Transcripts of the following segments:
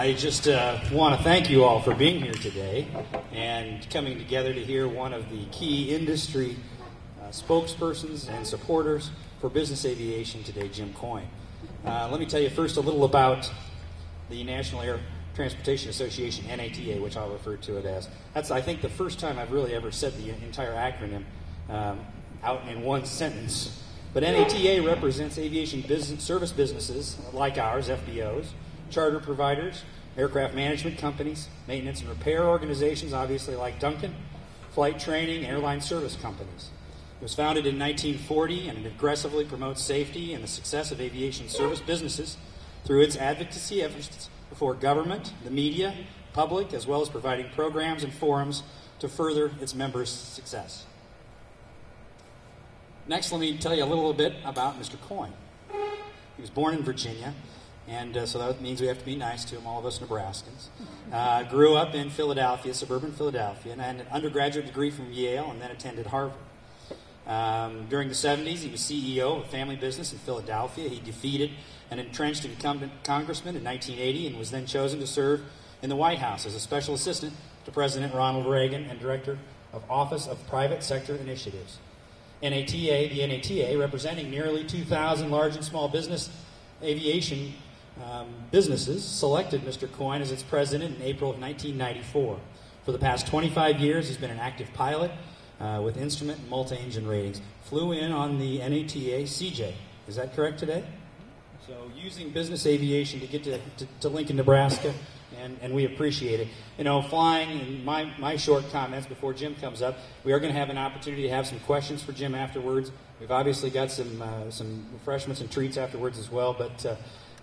I just want to thank you all for being here today and coming together to hear one of the key industry spokespersons and supporters for business aviation today, Jim Coyne. Let me tell you first a little about the National Air Transportation Association, NATA, which I'll refer to it as. That's, I think, the first time I've really ever said the entire acronym out in one sentence. But NATA represents aviation service businesses like ours, FBOs, charter providers, aircraft management companies, maintenance and repair organizations, obviously like Duncan, flight training, airline service companies. It was founded in 1940 and it aggressively promotes safety and the success of aviation service businesses through its advocacy efforts before government, the media, public, as well as providing programs and forums to further its members' success. Next, let me tell you a little bit about Mr. Coyne. He was born in Virginia, and so that means we have to be nice to him, all of us Nebraskans. Grew up in Philadelphia, suburban Philadelphia, and had an undergraduate degree from Yale and then attended Harvard. During the 70s, he was CEO of a family business in Philadelphia. He defeated an entrenched incumbent congressman in 1980 and was then chosen to serve in the White House as a special assistant to President Ronald Reagan and director of Office of Private Sector Initiatives. The NATA, representing nearly 2,000 large and small business aviation businesses, selected Mr. Coyne as its president in April of 1994. For the past 25 years, he's been an active pilot with instrument and multi-engine ratings. Flew in on the NATA CJ. Is that correct today? So using business aviation to get to Lincoln, Nebraska, and we appreciate it. You know, flying, and my short comments before Jim comes up, we are going to have an opportunity to have some questions for Jim afterwards. We've obviously got some refreshments and treats afterwards as well, but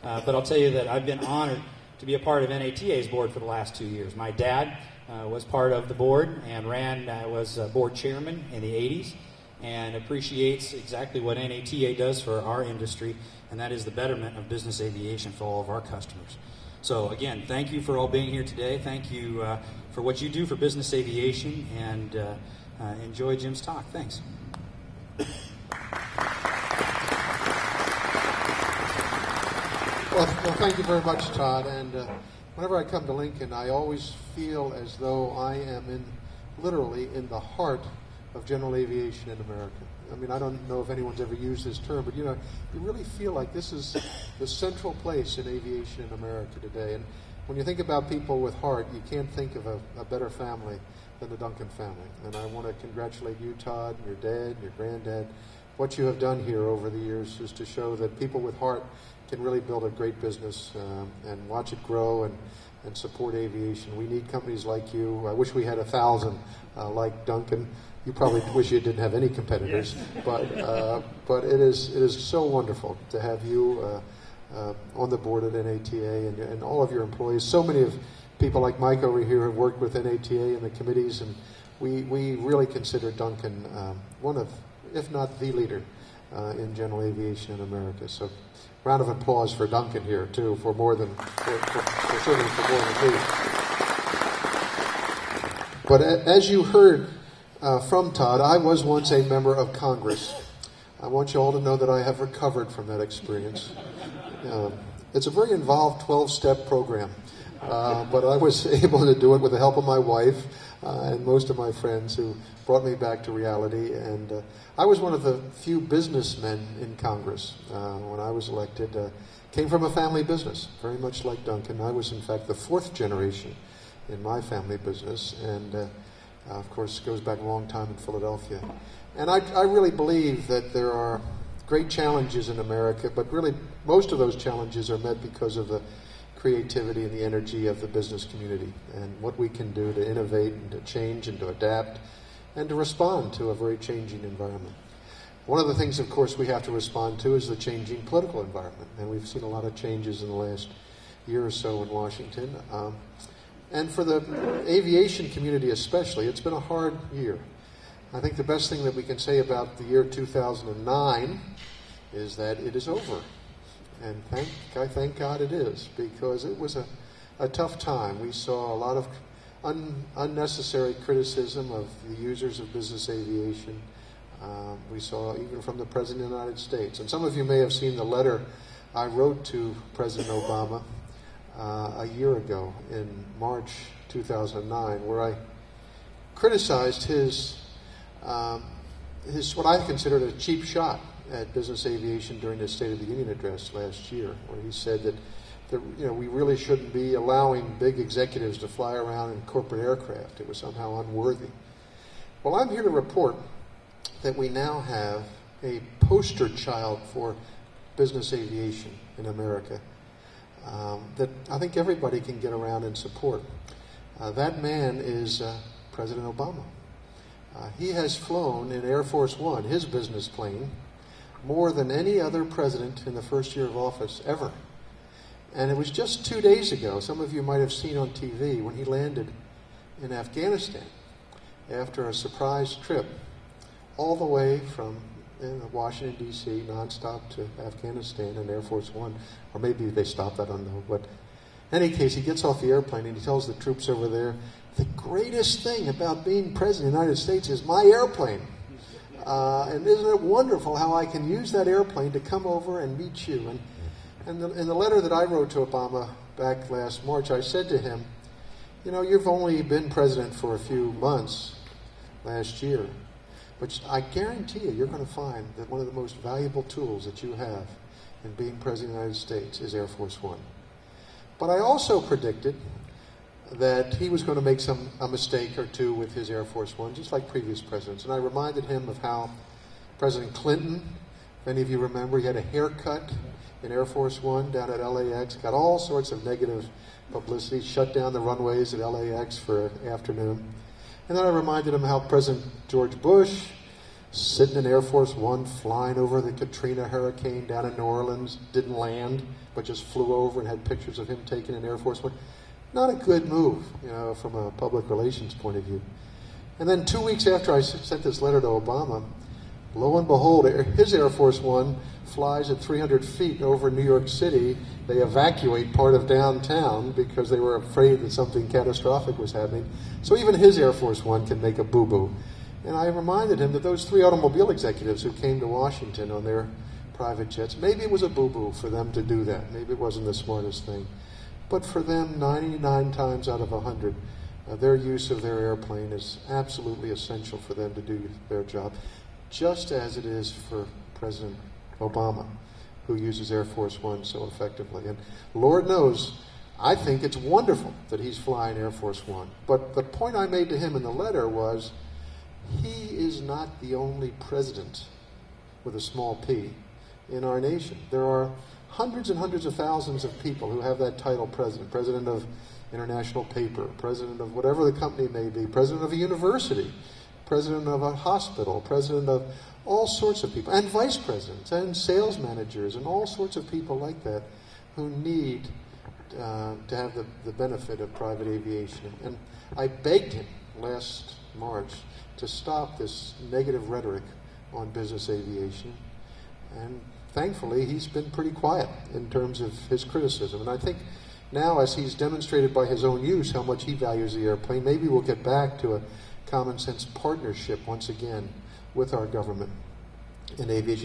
I'll tell you that I've been honored to be a part of NATA's board for the last 2 years. My dad was part of the board and was board chairman in the 80s and appreciates exactly what NATA does for our industry, and that is the betterment of business aviation for all of our customers. So again, thank you for all being here today. Thank you for what you do for business aviation, and enjoy Jim's talk. Thanks. Well, thank you very much, Todd. And whenever I come to Lincoln, I always feel as though I am literally in the heart of general aviation in America. I mean, I don't know if anyone's ever used this term, but you really feel like this is the central place in aviation in America today. And when you think about people with heart, you can't think of a better family than the Duncan family. And I want to congratulate you, Todd, and your dad, and your granddad. What you have done here over the years is to show that people with heart can really build a great business and watch it grow and support aviation. We need companies like you. I wish we had 1,000 like Duncan. You probably wish you didn't have any competitors, yes. But it is so wonderful to have you on the board at NATA and all of your employees. So many of people like Mike over here have worked with NATA and the committees, and we really consider Duncan one of, if not the leader, in general aviation in America. So, round of applause for Duncan here too, for certainly for more than me. But as you heard from Todd, I was once a member of Congress. I want you all to know that I have recovered from that experience. It's a very involved 12-step program, but I was able to do it with the help of my wife and most of my friends who brought me back to reality. And I was one of the few businessmen in Congress when I was elected. Came from a family business, very much like Duncan. I was, in fact, the 4th generation in my family business, and of course, it goes back a long time in Philadelphia. And I really believe that there are great challenges in America, but really most of those challenges are met because of the creativity and the energy of the business community and what we can do to innovate and to change and to adapt and to respond to a very changing environment. One of the things, of course, we have to respond to is the changing political environment, and we've seen a lot of changes in the last year or so in Washington. And for the aviation community especially, it's been a hard year. I think the best thing that we can say about the year 2009 is that it is over. And I thank God it is, because it was a tough time. We saw a lot of unnecessary criticism of the users of business aviation. We saw even from the President of the United States. And some of you may have seen the letter I wrote to President Obama a year ago in March 2009, where I criticized his what I considered a cheap shot at business aviation during his State of the Union address last year, where he said that we really shouldn't be allowing big executives to fly around in corporate aircraft. It was somehow unworthy. Well, I'm here to report that we now have a poster child for business aviation in America that I think everybody can get around and support. That man is President Obama. He has flown in Air Force One, his business plane, more than any other president in the first year of office ever. And it was just 2 days ago, some of you might have seen on TV, when he landed in Afghanistan after a surprise trip all the way from Washington, D.C., nonstop to Afghanistan in Air Force One. Or maybe they stopped, I don't know. But in any case, he gets off the airplane and he tells the troops over there, the greatest thing about being President of the United States is my airplane. And isn't it wonderful how I can use that airplane to come over and meet you? And in the letter that I wrote to Obama back last March, I said to him, you've only been president for a few months last year, but I guarantee you're going to find that one of the most valuable tools that you have in being president of the United States is Air Force One. But I also predicted that he was going to make a mistake or two with his Air Force One, just like previous presidents. And I reminded him of how President Clinton, if any of you remember, he had a haircut in Air Force One down at LAX, got all sorts of negative publicity, shut down the runways at LAX for an afternoon. And then I reminded him how President George Bush, sitting in Air Force One, flying over the Katrina hurricane down in New Orleans, didn't land, but just flew over and had pictures of him taken in Air Force One. Not a good move, from a public relations point of view. And then 2 weeks after I sent this letter to Obama, lo and behold, his Air Force One flies at 300 feet over New York City. They evacuate part of downtown because they were afraid that something catastrophic was happening. So even his Air Force One can make a boo-boo. And I reminded him that those 3 automobile executives who came to Washington on their private jets, maybe it was a boo-boo for them to do that. Maybe it wasn't the smartest thing. But for them, 99 times out of 100, their use of their airplane is absolutely essential for them to do their job, just as it is for President Obama, who uses Air Force One so effectively. And Lord knows, I think it's wonderful that he's flying Air Force One. But the point I made to him in the letter was, he is not the only president with a small p in our nation. There are hundreds and hundreds of thousands of people who have that title president, president of international paper, president of whatever the company may be, president of a university, president of a hospital, president of all sorts of people, and vice presidents, and sales managers, and all sorts of people like that who need to have the benefit of private aviation. And I begged him last March to stop this negative rhetoric on business aviation, and thankfully, he's been pretty quiet in terms of his criticism. And I think now, as he's demonstrated by his own use how much he values the airplane, maybe we'll get back to a common sense partnership once again with our government in aviation.